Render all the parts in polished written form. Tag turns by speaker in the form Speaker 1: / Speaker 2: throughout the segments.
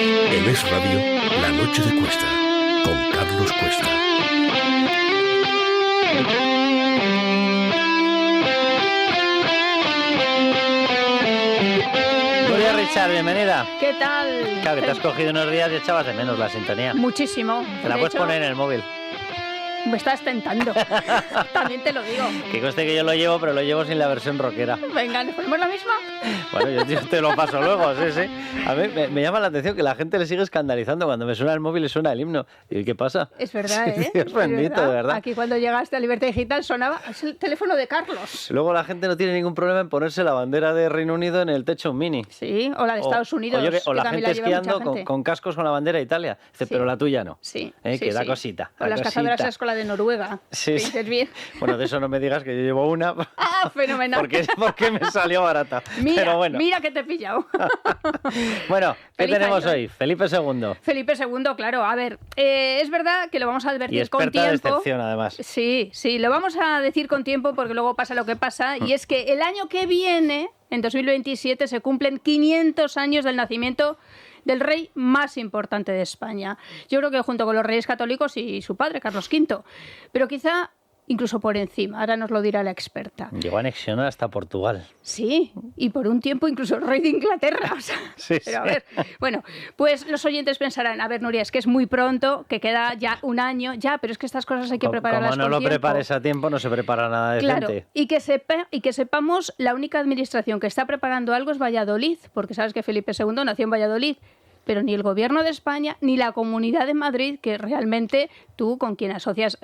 Speaker 1: En Es Radio, La Noche de Cuesta, con Carlos Cuesta.
Speaker 2: Nuria Richard, bienvenida.
Speaker 3: ¿Qué tal?
Speaker 2: Claro, que te has cogido unos días y echabas de menos la sintonía.
Speaker 3: Muchísimo.
Speaker 2: Te la
Speaker 3: De
Speaker 2: puedes
Speaker 3: hecho,
Speaker 2: poner en el móvil.
Speaker 3: Me estás tentando. También te lo digo.
Speaker 2: Que conste que yo lo llevo, pero lo llevo sin la versión rockera.
Speaker 3: Venga, ¿nos ponemos la misma?
Speaker 2: Bueno, yo te lo paso luego, sí. A mí me llama la atención que la gente le sigue escandalizando cuando me suena el móvil y suena el himno. ¿Y qué pasa?
Speaker 3: Es verdad, ¿eh?
Speaker 2: Dios bendito, de verdad.
Speaker 3: Aquí cuando llegaste a Libertad Digital sonaba... Es el teléfono de Carlos.
Speaker 2: Luego la gente no tiene ningún problema en ponerse la bandera de Reino Unido en el techo Mini.
Speaker 3: Sí, o la de Estados Unidos.
Speaker 2: O la
Speaker 3: que
Speaker 2: gente
Speaker 3: también la lleva mucha
Speaker 2: esquiando
Speaker 3: gente.
Speaker 2: con cascos con la bandera de Italia. Dice,
Speaker 3: Sí.
Speaker 2: pero la tuya no.
Speaker 3: Sí,
Speaker 2: Que da
Speaker 3: sí.
Speaker 2: cosita.
Speaker 3: O
Speaker 2: da
Speaker 3: las
Speaker 2: cosita.
Speaker 3: cazadoras esas con la de Noruega.
Speaker 2: Sí,
Speaker 3: ¿Te
Speaker 2: sí.
Speaker 3: dices bien?
Speaker 2: Bueno, de eso no me digas que yo llevo una.
Speaker 3: ¡Ah, fenomenal!
Speaker 2: porque me salió barata.
Speaker 3: Mira,
Speaker 2: Pero bueno.
Speaker 3: mira que te he pillado.
Speaker 2: Bueno, ¿qué
Speaker 3: Feliz
Speaker 2: tenemos
Speaker 3: año.
Speaker 2: hoy? Felipe II.
Speaker 3: Felipe II, claro. A ver, es verdad que lo vamos a
Speaker 2: Y
Speaker 3: advertir con
Speaker 2: experta de
Speaker 3: tiempo.
Speaker 2: excepción, además.
Speaker 3: Sí, lo vamos a decir con tiempo porque luego pasa lo que pasa. Y es que el año que viene, en 2027, se cumplen 500 años del nacimiento del rey más importante de España. Yo creo que junto con los reyes católicos y su padre, Carlos V. Pero quizá incluso por encima. Ahora nos lo dirá la experta.
Speaker 2: Llegó a anexionar hasta Portugal.
Speaker 3: Sí, y por un tiempo incluso el rey de Inglaterra. O sea,
Speaker 2: Sí,
Speaker 3: pero a ver, bueno, pues los oyentes pensarán, a ver, Nuria, es que es muy pronto, que queda ya un año, ya, pero es que estas cosas hay que prepararlas
Speaker 2: Como no
Speaker 3: con
Speaker 2: lo
Speaker 3: tiempo.
Speaker 2: prepares a tiempo, no se prepara nada decente.
Speaker 3: Claro, y que sepamos, la única administración que está preparando algo es Valladolid, porque sabes que Felipe II nació en Valladolid, pero ni el Gobierno de España ni la Comunidad de Madrid, que realmente tú con quien asocias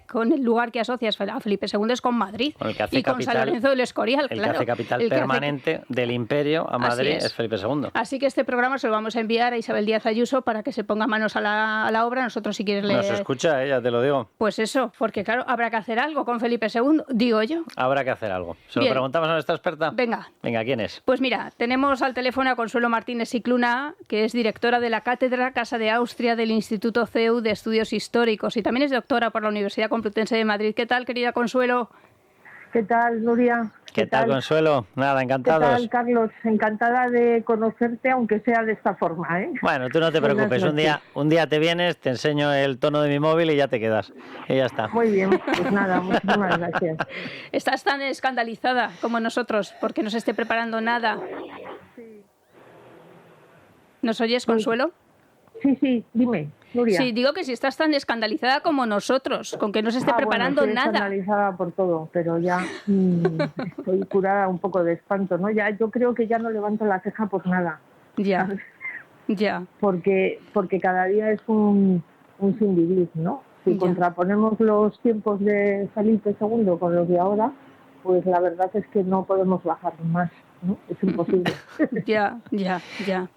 Speaker 3: con el lugar que asocias a Felipe II es con Madrid
Speaker 2: Con el que hace
Speaker 3: y con
Speaker 2: capital,
Speaker 3: San Lorenzo del Escorial,
Speaker 2: el
Speaker 3: claro.
Speaker 2: que hace capital
Speaker 3: El que hace-
Speaker 2: permanente del imperio a Madrid
Speaker 3: Así es.
Speaker 2: es Felipe II.
Speaker 3: Así que este programa se lo vamos a enviar a Isabel Díaz Ayuso para que se ponga manos a la obra. Nosotros, si quieres leer...
Speaker 2: Nos escucha, ya te lo digo.
Speaker 3: Pues eso, porque claro, habrá que hacer algo con Felipe II, digo yo.
Speaker 2: Habrá que hacer algo. ¿Se
Speaker 3: Bien.
Speaker 2: lo preguntamos a nuestra experta?
Speaker 3: Venga.
Speaker 2: Venga, ¿quién es?
Speaker 3: Pues mira, tenemos al teléfono a Consuelo Martínez Cicluna, que es directora de la Cátedra Casa de Austria del Instituto CEU de Estudios Históricos y también es doctora por la Universidad Complutense de Madrid. ¿Qué tal, querida Consuelo?
Speaker 4: ¿Qué tal, Nuria?
Speaker 2: ¿Qué tal, Consuelo? Nada,
Speaker 4: ¿Qué
Speaker 2: encantados.
Speaker 4: tal, Carlos? Encantada de conocerte, aunque sea de esta forma, ¿eh?
Speaker 2: Bueno, tú no te
Speaker 4: Buenas
Speaker 2: preocupes.
Speaker 4: noches.
Speaker 2: Un día te vienes, te enseño el tono de mi móvil y ya te quedas. Y ya está.
Speaker 4: Muy bien, pues nada, muchísimas gracias.
Speaker 3: ¿Estás tan escandalizada como nosotros porque no se esté preparando nada? ¿Nos oyes, Consuelo?
Speaker 4: Sí, dime, Nuria.
Speaker 3: Sí, digo que si estás tan escandalizada como nosotros, con que no se esté preparando
Speaker 4: bueno, estoy
Speaker 3: nada.
Speaker 4: escandalizada por todo, pero ya estoy curada un poco de espanto, ¿no? Ya, yo creo que ya no levanto la ceja por nada,
Speaker 3: Ya, ya.
Speaker 4: porque cada día es un sin vivir, ¿no? Si
Speaker 3: Ya.
Speaker 4: contraponemos los tiempos de Felipe II con los de ahora, pues la verdad es que no podemos bajar más, ¿no? Es imposible.
Speaker 3: Ya.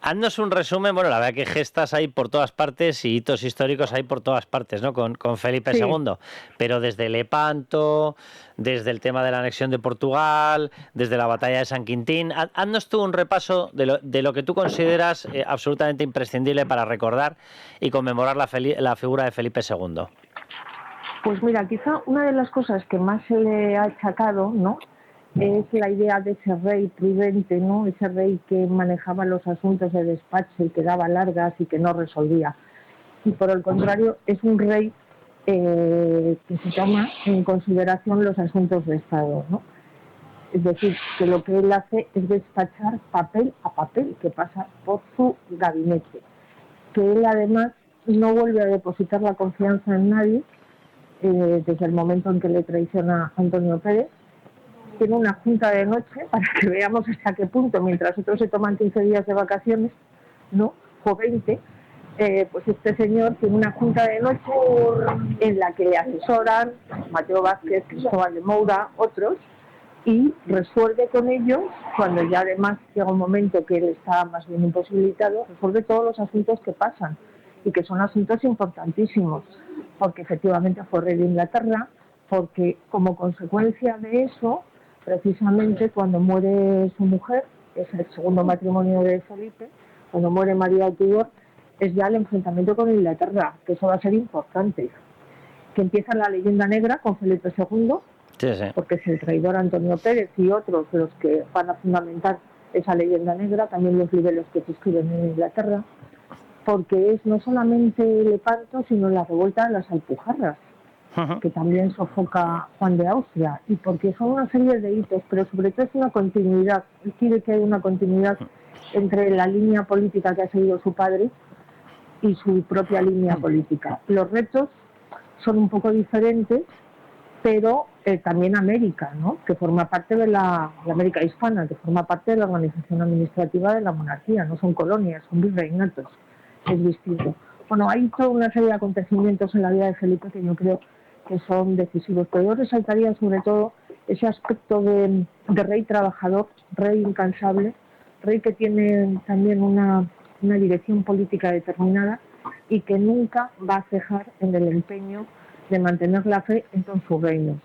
Speaker 2: Haznos un resumen, bueno, la verdad que gestas hay por todas partes y hitos históricos hay por todas partes, ¿no? Con Felipe
Speaker 4: Sí.
Speaker 2: II, pero desde Lepanto, desde el tema de la anexión de Portugal, desde la batalla de San Quintín, haznos tú un repaso de lo que tú consideras absolutamente imprescindible para recordar y conmemorar la figura de Felipe II.
Speaker 4: Pues mira, quizá una de las cosas que más se le ha achacado, ¿no?, es la idea de ese rey prudente, ¿no?, ese rey que manejaba los asuntos de despacho y que daba largas y que no resolvía. Y por el contrario, es un rey que se toma en consideración los asuntos de Estado, ¿no? Es decir, que lo que él hace es despachar papel a papel que pasa por su gabinete. Que él además no vuelve a depositar la confianza en nadie desde el momento en que le traiciona Antonio Pérez. Tiene una junta de noche para que veamos hasta qué punto, mientras otros se toman 15 días de vacaciones, ¿no?, o 20, pues este señor tiene una junta de noche en la que le asesoran Mateo Vázquez, Cristóbal de Moura, otros, y resuelve con ellos, cuando ya además llega un momento que él está más bien imposibilitado, resuelve todos los asuntos que pasan, y que son asuntos importantísimos, porque efectivamente fue rey de Inglaterra, porque como consecuencia de eso, precisamente cuando muere su mujer, que es el segundo matrimonio de Felipe, cuando muere María Tudor, es ya el enfrentamiento con Inglaterra, que eso va a ser importante, que empieza la leyenda negra con Felipe II,
Speaker 2: Sí.
Speaker 4: porque es el traidor Antonio Pérez y otros los que van a fundamentar esa leyenda negra, también los libelos que se escriben en Inglaterra. porque es no solamente Lepanto, sino la revuelta de las Alpujarras, que también sofoca Juan de Austria, y porque son una serie de hitos, pero sobre todo es una continuidad. Él quiere que haya una continuidad entre la línea política que ha seguido su padre y su propia línea política. Los retos son un poco diferentes, pero también América, ¿no? Que forma parte de la América hispana, que forma parte de la organización administrativa de la monarquía, no son colonias, son virreinatos, es distinto. Bueno, hay toda una serie de acontecimientos en la vida de Felipe que yo creo que son decisivos, pero yo resaltaría sobre todo ese aspecto de rey trabajador, rey incansable, rey que tiene también una dirección política determinada y que nunca va a cejar en el empeño de mantener la fe en todos sus reinos.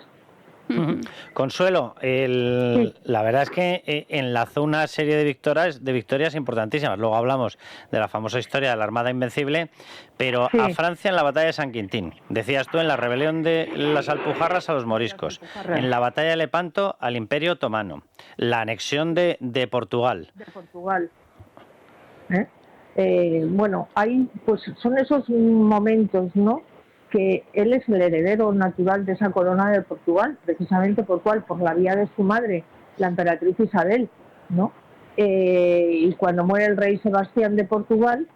Speaker 2: Consuelo,
Speaker 4: Sí.
Speaker 2: la verdad es que enlazó una serie de victorias importantísimas. Luego hablamos de la famosa historia de la Armada Invencible, pero
Speaker 4: Sí.
Speaker 2: a Francia en la batalla de San Quintín, decías tú, en la rebelión de las Alpujarras a los moriscos, en la batalla de Lepanto al Imperio Otomano, la anexión de Portugal.
Speaker 4: De Portugal. Bueno, ahí pues son esos momentos, ¿no? Que él es el heredero natural de esa corona de Portugal, precisamente por la vía de su madre, la emperatriz Isabel, ¿no? Y cuando muere el rey Sebastián de Portugal,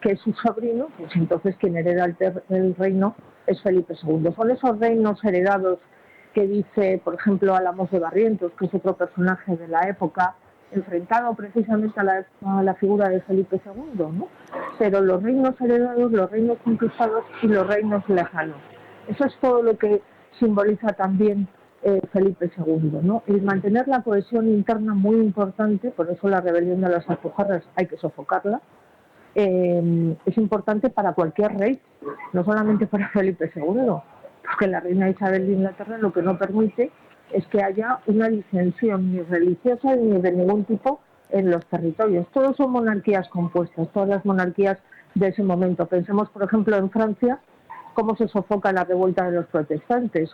Speaker 4: que es su sobrino, pues entonces quien hereda el reino es Felipe II. Son esos reinos heredados que dice, por ejemplo, Álamos de Barrientos, que es otro personaje de la época, enfrentado precisamente a la figura de Felipe II, ¿no? Pero los reinos heredados, los reinos conquistados y los reinos lejanos. Eso es todo lo que simboliza también Felipe II, ¿no? El mantener la cohesión interna muy importante, por eso la rebelión de las Alpujarras hay que sofocarla, es importante para cualquier rey, no solamente para Felipe II, porque la reina Isabel de Inglaterra lo que no permite es que haya una disensión ni religiosa ni de ningún tipo en los territorios. Todos son monarquías compuestas, todas las monarquías de ese momento. Pensemos, por ejemplo, en Francia, cómo se sofoca la revuelta de los protestantes.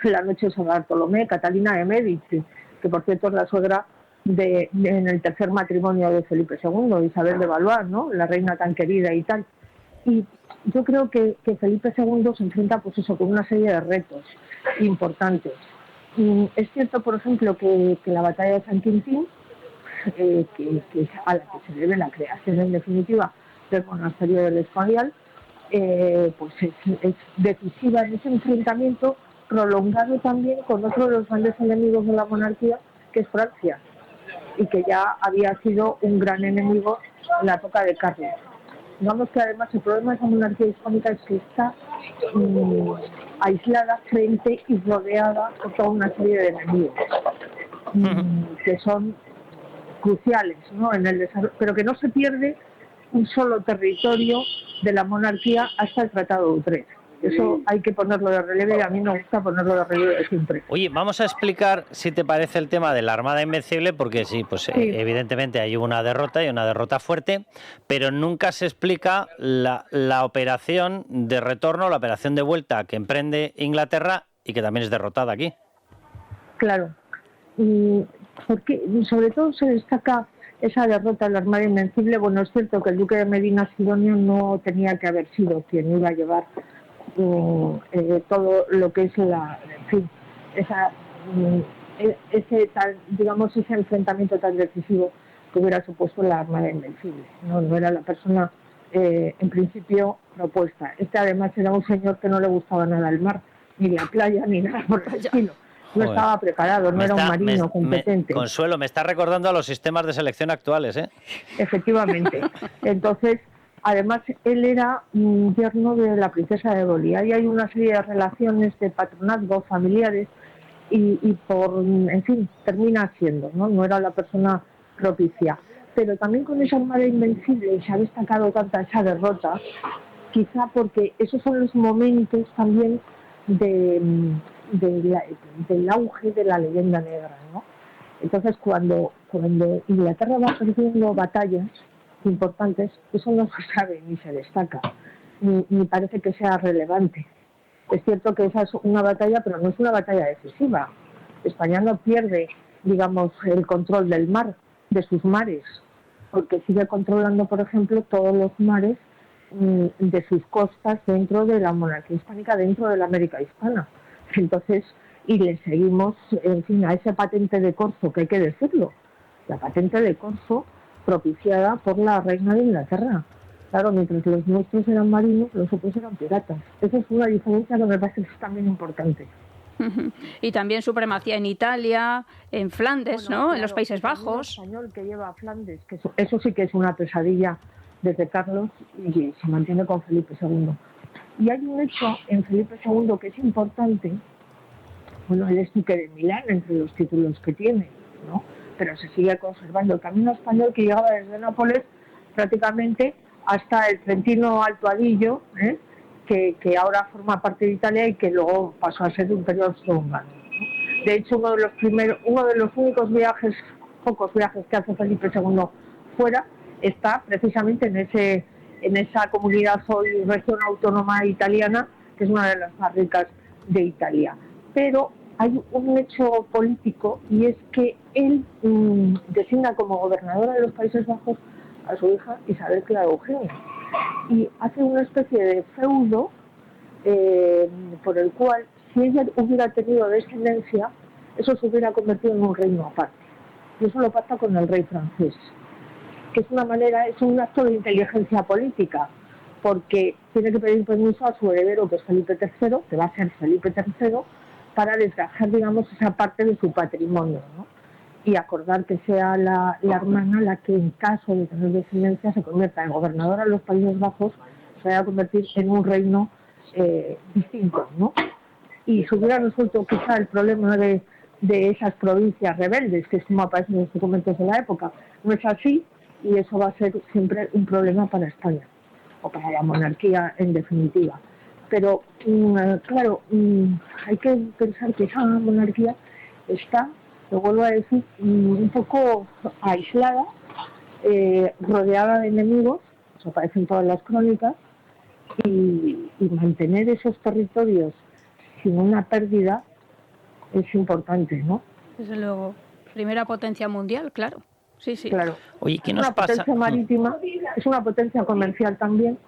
Speaker 4: La noche de San Bartolomé, Catalina de Médici, que por cierto es la suegra en el tercer matrimonio de Felipe II, Isabel de Valois, ¿no? La reina tan querida y tal. Y yo creo que Felipe II se enfrenta pues eso, con una serie de retos importantes. Es cierto, por ejemplo, que la batalla de San Quintín, que a la que se debe la creación en definitiva del monasterio del Escorial, pues es decisiva en ese enfrentamiento prolongado también con otro de los grandes enemigos de la monarquía, que es Francia, y que ya había sido un gran enemigo en la época de Carlos. Digamos que además el problema de esa monarquía hispánica es que está aislada frente y rodeada por toda una serie de enemigos que son cruciales, ¿no? En el desarrollo, pero que no se pierde un solo territorio de la monarquía hasta el Tratado de Utrecht. Eso hay que ponerlo de relieve y a mí me gusta ponerlo de relieve siempre.
Speaker 2: Oye, vamos a explicar, si te parece, el tema de la Armada Invencible, porque sí, pues sí. Evidentemente hay una derrota y una derrota fuerte, pero nunca se explica la operación de retorno, la operación de vuelta que emprende Inglaterra y que también es derrotada aquí.
Speaker 4: Claro, porque sobre todo se destaca esa derrota de la Armada Invencible. Bueno, es cierto que el duque de Medina Sidonia no tenía que haber sido quien iba a llevar todo lo que es ese enfrentamiento tan decisivo que hubiera supuesto la Armada Invencible. No era la persona en principio propuesta. Además era un señor que no le gustaba nada el mar, ni la playa, ni nada por el estilo. No estaba preparado, no era un marino competente.
Speaker 2: Consuelo, me está recordando a los sistemas de selección actuales, ¿eh?
Speaker 4: Efectivamente. Entonces, además, él era yerno de la princesa de Éboli. Ahí hay una serie de relaciones de patronazgo familiares y en fin, termina siendo, ¿no? No era la persona propicia. Pero también con esa Armada Invencible se ha destacado tanta esa derrota, quizá porque esos son los momentos también del auge de la leyenda negra, ¿no? Entonces, cuando Inglaterra va perdiendo batallas importantes, eso no se sabe ni se destaca, ni parece que sea relevante. Es cierto que esa es una batalla, pero no es una batalla decisiva. España no pierde, digamos, el control del mar, de sus mares, porque sigue controlando, por ejemplo, todos los mares de sus costas dentro de la monarquía hispánica, dentro de la América hispana. Entonces, y le seguimos, en fin, a ese patente de corso, que hay que decirlo, la patente de corso propiciada por la reina de Inglaterra. Claro, mientras los nuestros eran marinos, los otros eran piratas. Esa es una diferencia que me parece que es también importante.
Speaker 3: Y también supremacía en Italia, en Flandes, ¿no? Claro, en los Países Bajos.
Speaker 4: El español que lleva a Flandes, que eso sí que es una pesadilla desde Carlos y se mantiene con Felipe II. Y hay un hecho en Felipe II que es importante. Bueno, él es duque de Milán entre los títulos que tiene, ¿no? Pero se sigue conservando el camino español que llegaba desde Nápoles prácticamente hasta el Trentino Alto Adige, que ahora forma parte de Italia y que luego pasó a ser un imperio austrohúngaro. De hecho, uno de los únicos pocos viajes que hace Felipe II fuera, está precisamente en esa comunidad hoy región autónoma italiana, que es una de las más ricas de Italia. Pero hay un hecho político, y es que él designa como gobernadora de los Países Bajos a su hija Isabel Clara Eugenia, y hace una especie de feudo por el cual, si ella hubiera tenido descendencia, eso se hubiera convertido en un reino aparte. Y eso lo pacta con el rey francés, que es un acto de inteligencia política, porque tiene que pedir permiso a su heredero, que es Felipe III, que va a ser Felipe III, para desgajar, digamos, esa parte de su patrimonio, ¿no? Y acordar que sea la hermana la que, en caso de tener descendencia, se convierta en gobernadora de los Países Bajos, se vaya a convertir en un reino distinto, ¿no? Y se hubiera resuelto quizá el problema de esas provincias rebeldes, que es como aparecen en los documentos de la época. No es así, y eso va a ser siempre un problema para España, o para la monarquía en definitiva. Pero, claro, hay que pensar que esa monarquía está, lo vuelvo a decir, un poco aislada, rodeada de enemigos, eso aparece en todas las crónicas, y mantener esos territorios sin una pérdida es importante, ¿no?
Speaker 3: Desde luego, primera potencia mundial, claro. Sí, sí.
Speaker 4: Claro.
Speaker 2: Oye, ¿qué nos
Speaker 4: pasa? Es una potencia marítima, es una potencia comercial también,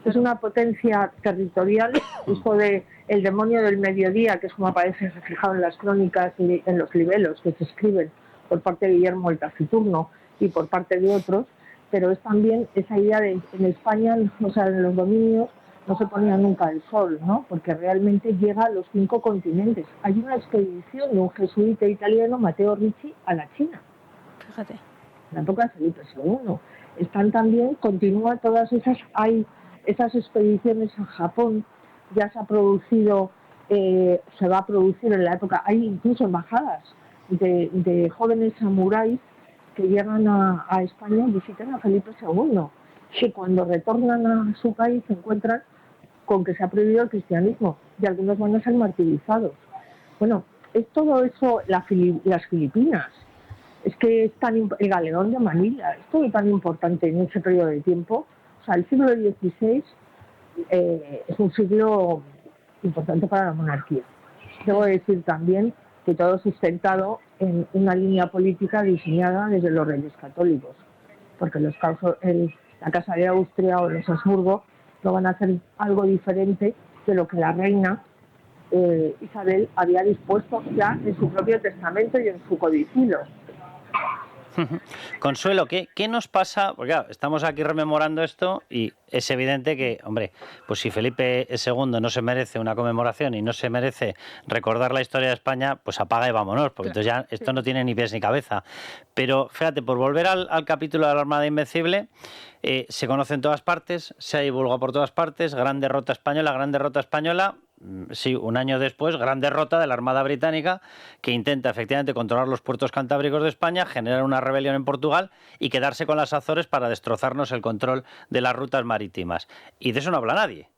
Speaker 4: es una potencia territorial, hijo de el demonio del mediodía, que es como aparece reflejado en las crónicas y en los libelos que se escriben por parte de Guillermo el Taciturno y por parte de otros, pero es también esa idea de en España, o sea, en los dominios no se ponía nunca el sol, ¿no? Porque realmente llega a los 5 continentes. Hay una expedición de un jesuita italiano, Matteo Ricci, a la China.
Speaker 3: Fíjate.
Speaker 4: En la época de Felipe II. Están también, continúan todas esas expediciones a Japón. Ya se ha producido, se va a producir en la época, hay incluso embajadas de jóvenes samuráis que llegan a España y visitan a Felipe II, que cuando retornan a su país se encuentran con que se ha prohibido el cristianismo y algunos van a ser martirizados. Bueno, es todo eso, las Filipinas, es que es el galeón de Manila, es todo tan importante en ese periodo de tiempo. O sea, el siglo XVI es un siglo importante para la monarquía. Debo decir también que todo sustentado en una línea política diseñada desde los reyes católicos, porque la Casa de Austria o los Habsburgo no van a hacer algo diferente de lo que la reina Isabel había dispuesto ya en su propio testamento y en su codicilo.
Speaker 2: Consuelo, ¿qué nos pasa? Porque claro, estamos aquí rememorando esto y es evidente que, hombre, pues si Felipe II no se merece una conmemoración y no se merece recordar la historia de España, pues apaga y vámonos, porque entonces ya esto no tiene ni pies ni cabeza. Pero fíjate, por volver al capítulo de la Armada Invencible, se conoce en todas partes, se ha divulgado por todas partes, gran derrota española. Sí, un año después, gran derrota de la Armada Británica, que intenta efectivamente controlar los puertos cantábricos de España, generar una rebelión en Portugal y quedarse con las Azores para destrozarnos el control de las rutas marítimas. Y de eso no habla nadie.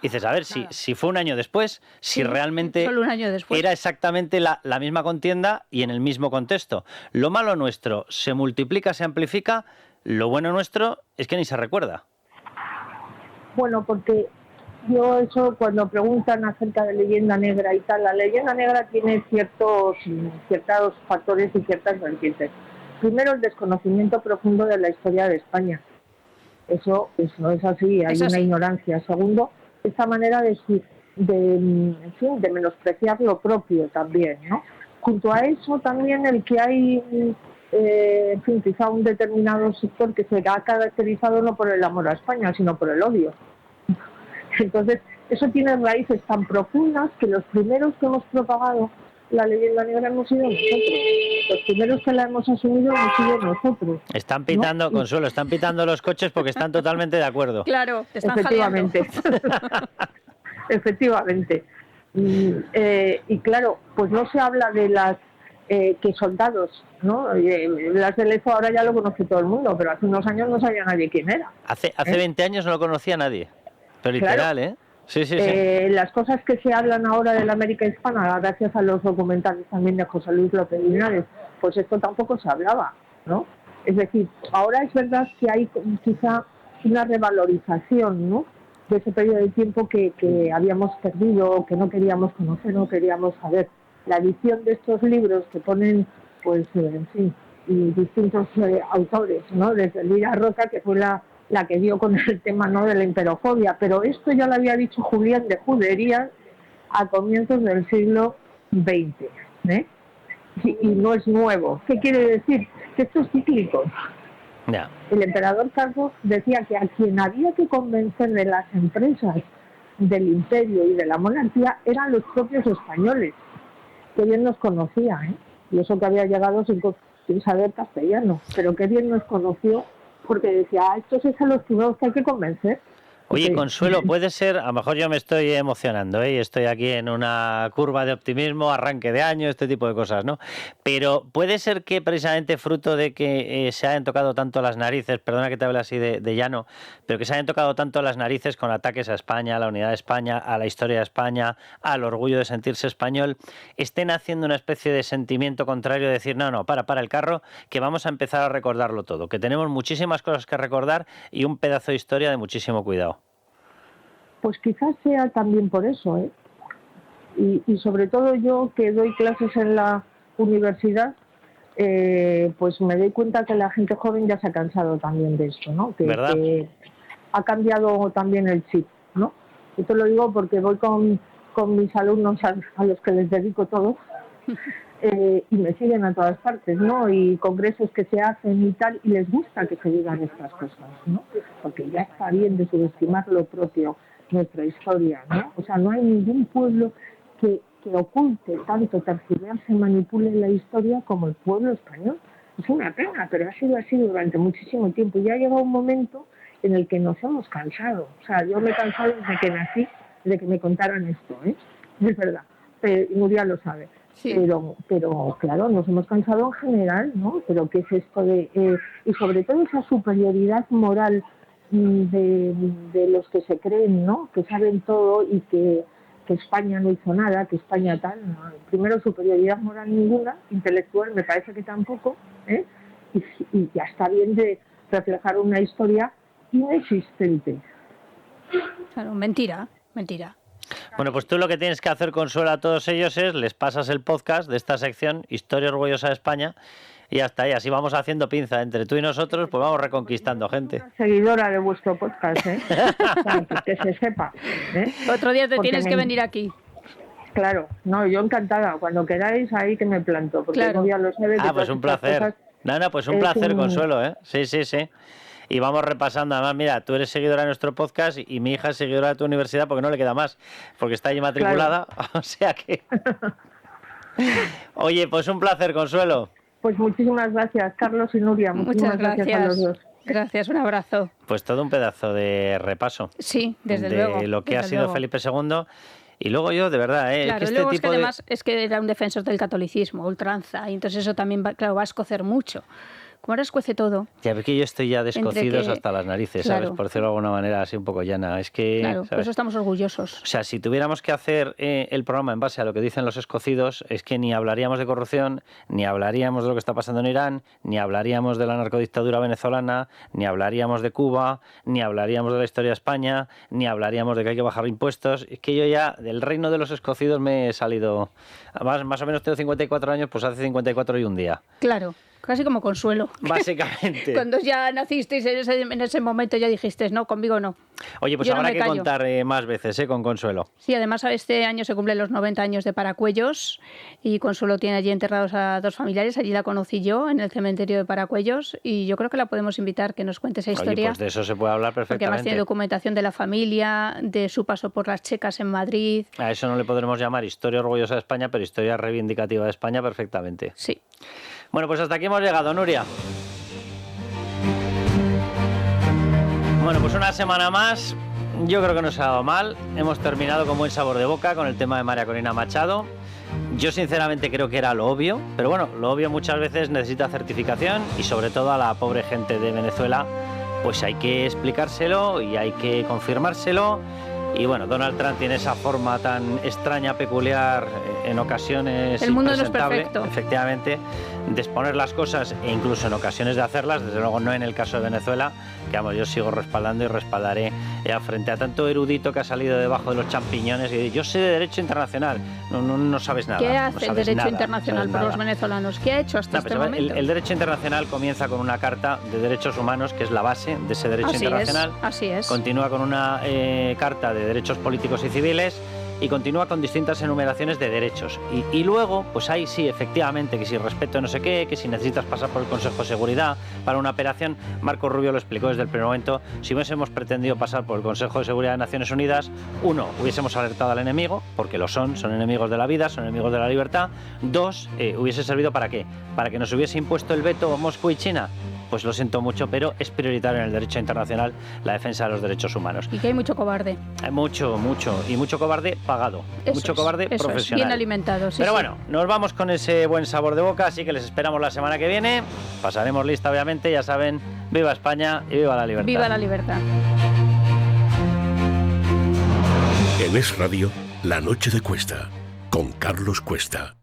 Speaker 2: Y dices, a ver, si fue un año después, si realmente
Speaker 3: solo un año después
Speaker 2: era exactamente la misma contienda y en el mismo contexto. Lo malo nuestro se multiplica, se amplifica, lo bueno nuestro es que ni se recuerda.
Speaker 4: Bueno, porque yo eso, cuando preguntan acerca de leyenda negra y tal, la leyenda negra tiene ciertos factores y ciertas vertientes. Primero, el desconocimiento profundo de la historia de España. Eso es así, hay una ignorancia. Segundo, esta manera en fin, de menospreciar lo propio también, ¿no? Junto a eso también el que hay, en fin, quizá un determinado sector que se ha caracterizado no por el amor a España, sino por el odio. Entonces, eso tiene raíces tan profundas que los primeros que hemos propagado la leyenda negra hemos sido nosotros. Los primeros que la hemos asumido hemos sido nosotros.
Speaker 2: Están pitando, ¿no? Consuelo, están pitando los coches porque están totalmente de acuerdo.
Speaker 3: Claro, te están
Speaker 4: efectivamente. Efectivamente. Y claro, pues no se habla de las que soldados, ¿no? Las del EFO ahora ya lo conoce todo el mundo, pero hace unos años no sabía nadie quién era.
Speaker 2: Hace 20 años no lo conocía nadie. Pero literal, claro. ¿Eh? Sí.
Speaker 4: Las cosas que se hablan ahora de la América hispana, gracias a los documentales también de José Luis López Linares, pues esto tampoco se hablaba, ¿no? Es decir, ahora es verdad que hay quizá una revalorización, ¿no?, de ese periodo de tiempo que habíamos perdido, que no queríamos conocer, no queríamos saber. La edición de estos libros que ponen, pues, en fin, y distintos autores, ¿no?, desde Elvira Roca, que fue la que dio con el tema, ¿no?, de la imperofobia, pero esto ya lo había dicho Julián de Juderías a comienzos del siglo XX, ¿eh? Y no es nuevo. ¿Qué quiere decir? Que esto es cíclico.
Speaker 2: Yeah.
Speaker 4: El emperador Carlos decía que a quien había que convencer de las empresas del imperio y de la monarquía eran los propios españoles, que bien nos conocía, ¿eh? Y eso que había llegado sin saber castellano, pero que bien nos conoció, porque decía, estos es a los primeros que hay que convencer.
Speaker 2: Oye, Consuelo, puede ser, a lo mejor yo me estoy emocionando, ¿eh? Y estoy aquí en una curva de optimismo, arranque de año, este tipo de cosas, ¿no? Pero puede ser que precisamente fruto de que se hayan tocado tanto las narices, perdona que te hable así de llano, pero que se hayan tocado tanto las narices con ataques a España, a la unidad de España, a la historia de España, al orgullo de sentirse español, estén haciendo una especie de sentimiento contrario de decir, no, para el carro, que vamos a empezar a recordarlo todo, que tenemos muchísimas cosas que recordar y un pedazo de historia de muchísimo cuidado.
Speaker 4: Pues quizás sea también por eso, ¿eh? Y sobre todo yo que doy clases en la universidad, pues me doy cuenta que la gente joven ya se ha cansado también de esto, ¿no? Que ha cambiado también el chip, ¿no? Yo te lo digo porque voy con mis alumnos a los que les dedico todo y me siguen a todas partes, ¿no? Y congresos que se hacen y tal, y les gusta que se digan estas cosas, ¿no? Porque ya está bien de subestimar lo propio, nuestra historia, ¿no? O sea, no hay ningún pueblo que oculte tanto, tergiverse, manipule la historia como el pueblo español. Es una pena, pero ha sido así durante muchísimo tiempo. Y ha llegado un momento en el que nos hemos cansado. O sea, yo me he cansado desde que nací, de que me contaran esto, ¿eh? Es verdad. Nuria lo sabe. Sí. Pero claro, nos hemos cansado en general, ¿no? Pero ¿qué es esto de...? Y sobre todo esa superioridad moral de los que se creen, ¿no?, que saben todo y que España no hizo nada, que España tal, ¿no? Primero, superioridad moral ninguna, intelectual me parece que tampoco, ¿eh? Y ya está bien de reflejar una historia inexistente.
Speaker 3: Claro, mentira.
Speaker 2: Bueno, pues tú lo que tienes que hacer, Consuelo, a todos ellos es, les pasas el podcast de esta sección, Historia Orgullosa de España, y hasta ahí, así vamos haciendo pinza entre tú y nosotros, pues vamos reconquistando gente.
Speaker 4: Seguidora de vuestro podcast, ¿eh? que se sepa, ¿eh?
Speaker 3: Otro día te tienes que venir aquí.
Speaker 4: Claro, no, yo encantada, cuando queráis ahí que me planto, porque
Speaker 3: claro.
Speaker 4: Ya lo sabe.
Speaker 2: Pues un placer. Pues un placer, Consuelo, ¿eh? Sí. Y vamos repasando, además, mira, tú eres seguidora de nuestro podcast y mi hija es seguidora de tu universidad porque no le queda más, porque está allí matriculada, claro. O sea que... Oye, pues un placer, Consuelo.
Speaker 4: Pues muchísimas gracias, Carlos y Nuria.
Speaker 3: Muchas gracias a los dos. Gracias, un abrazo.
Speaker 2: Pues todo un pedazo de repaso.
Speaker 3: Sí, desde luego.
Speaker 2: De lo que ha sido Felipe II. Y luego yo, de verdad,
Speaker 3: claro,
Speaker 2: que
Speaker 3: luego es que además es que era un defensor del catolicismo, ultranza, y entonces eso también va a escocer mucho. Como ahora escuece todo.
Speaker 2: Ya ves que yo estoy ya descocidos hasta las narices,
Speaker 3: claro.
Speaker 2: ¿sabes? Por decirlo de alguna manera así un poco llana. Es que,
Speaker 3: claro,
Speaker 2: ¿sabes?
Speaker 3: Por eso estamos orgullosos.
Speaker 2: O sea, si tuviéramos que hacer el programa en base a lo que dicen los escocidos, es que ni hablaríamos de corrupción, ni hablaríamos de lo que está pasando en Irán, ni hablaríamos de la narcodictadura venezolana, ni hablaríamos de Cuba, ni hablaríamos de la historia de España, ni hablaríamos de que hay que bajar impuestos. Es que yo ya del reino de los escocidos me he salido... Más o menos tengo 54 años, pues hace 54 y un día.
Speaker 3: Claro. Casi como Consuelo.
Speaker 2: Básicamente.
Speaker 3: Cuando ya nacisteis en ese momento ya dijisteis, no, conmigo no.
Speaker 2: Oye, pues
Speaker 3: Yo no
Speaker 2: habrá
Speaker 3: me
Speaker 2: que
Speaker 3: callo.
Speaker 2: contar más veces, con Consuelo.
Speaker 3: Sí, además este año se cumplen los 90 años de Paracuellos y Consuelo tiene allí enterrados a 2 familiares. Allí la conocí yo, en el cementerio de Paracuellos, y yo creo que la podemos invitar que nos cuente esa historia.
Speaker 2: Oye, pues de eso se puede hablar
Speaker 3: Porque
Speaker 2: perfectamente.
Speaker 3: además tiene documentación de la familia, de su paso por las checas en Madrid.
Speaker 2: A eso no le podremos llamar historia orgullosa de España, pero historia reivindicativa de España perfectamente.
Speaker 3: Sí.
Speaker 2: Bueno, pues hasta aquí hemos llegado, Nuria. Bueno, pues una semana más. Yo creo que no se ha dado mal. Hemos terminado con buen sabor de boca con el tema de María Corina Machado. Yo sinceramente creo que era lo obvio, pero bueno, lo obvio muchas veces necesita certificación y sobre todo a la pobre gente de Venezuela pues hay que explicárselo y hay que confirmárselo. Y bueno, Donald Trump tiene esa forma tan extraña, peculiar, en ocasiones
Speaker 3: El mundo no es
Speaker 2: impresentable,
Speaker 3: perfecto.
Speaker 2: efectivamente, de exponer las cosas e incluso en ocasiones de hacerlas, desde luego no en el caso de Venezuela, que vamos, yo sigo respaldando y respaldaré frente a tanto erudito que ha salido debajo de los champiñones y yo sé de derecho internacional, no sabes nada.
Speaker 3: ¿Qué
Speaker 2: no
Speaker 3: hace el
Speaker 2: sabes
Speaker 3: derecho
Speaker 2: nada,
Speaker 3: internacional
Speaker 2: no
Speaker 3: por
Speaker 2: sabes
Speaker 3: los
Speaker 2: nada.
Speaker 3: venezolanos? ¿Qué ha hecho hasta este momento?
Speaker 2: El derecho internacional comienza con una carta de derechos humanos, que es la base de ese derecho internacional.
Speaker 3: Así es.
Speaker 2: Continúa con una carta de derechos políticos y civiles y continúa con distintas enumeraciones de derechos. Y luego, pues ahí sí, efectivamente, que si respeto no sé qué, que si necesitas pasar por el Consejo de Seguridad para una operación, Marco Rubio lo explicó desde el primer momento, si hubiésemos pretendido pasar por el Consejo de Seguridad de Naciones Unidas, 1, hubiésemos alertado al enemigo, porque lo son enemigos de la vida, son enemigos de la libertad. 2, hubiese servido ¿para qué? Para que nos hubiese impuesto el veto Moscú y China. Pues lo siento mucho, pero es prioritario en el derecho internacional la defensa de los derechos humanos.
Speaker 3: Y que hay mucho cobarde.
Speaker 2: Hay mucho, y mucho cobarde pagado, mucho cobarde
Speaker 3: eso
Speaker 2: profesional.
Speaker 3: Es, bien alimentado, sí.
Speaker 2: Pero
Speaker 3: sí.
Speaker 2: bueno, nos vamos con ese buen sabor de boca, así que les esperamos la semana que viene. Pasaremos lista, obviamente, ya saben, viva España y viva la libertad.
Speaker 3: Viva la libertad.
Speaker 1: En Es Radio, La Noche de Cuesta, con Carlos Cuesta.